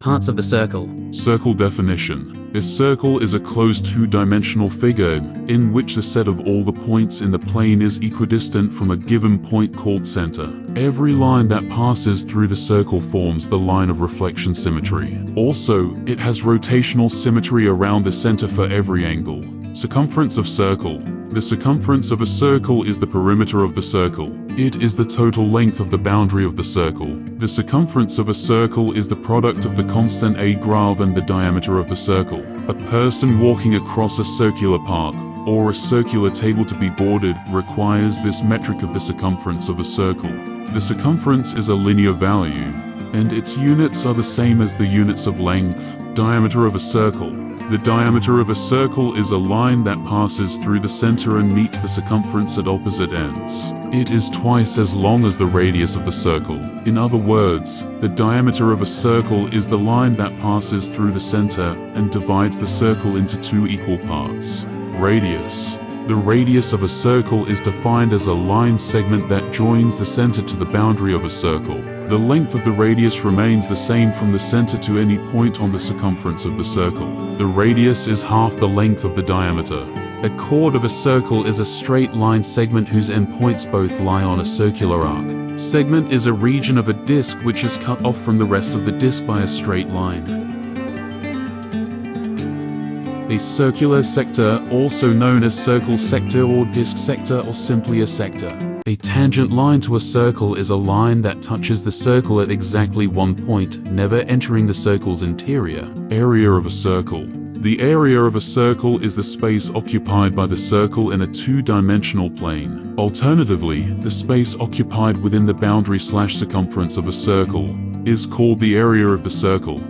Parts of the circle. Circle definition. A circle is a closed two-dimensional figure in which the set of all the points in the plane is equidistant from a given point called center. Every line that passes through the circle forms the line of reflection symmetry. Also, it has rotational symmetry around the center for every angle. Circumference of circle. The circumference of a circle is the perimeter of the circle. It is the total length of the boundary of the circle. The circumference of a circle is the product of the constant a grav and the diameter of the circle. A person walking across a circular park or a circular table to be boarded requires this metric of the circumference of a circle. The circumference is a linear value, and its units are the same as the units of length. Diameter of a circle. The diameter of a circle is a line that passes through the center and meets the circumference at opposite ends. It is twice as long as the radius of the circle. In other words, the diameter of a circle is the line that passes through the center and divides the circle into two equal parts. Radius. The radius of a circle is defined as a line segment that joins the center to the boundary of a circle. The length of the radius remains the same from the center to any point on the circumference of the circle. The radius is half the length of the diameter. A chord of a circle is a straight line segment whose endpoints both lie on a circular arc. Segment is a region of a disk which is cut off from the rest of the disk by a straight line. A circular sector, also known as circle sector or disk sector or simply a sector. A tangent line to a circle is a line that touches the circle at exactly one point, never entering the circle's interior. Area of a circle. The area of a circle is the space occupied by the circle in a two-dimensional plane. Alternatively, the space occupied within the boundary/circumference of a circle is called the area of the circle.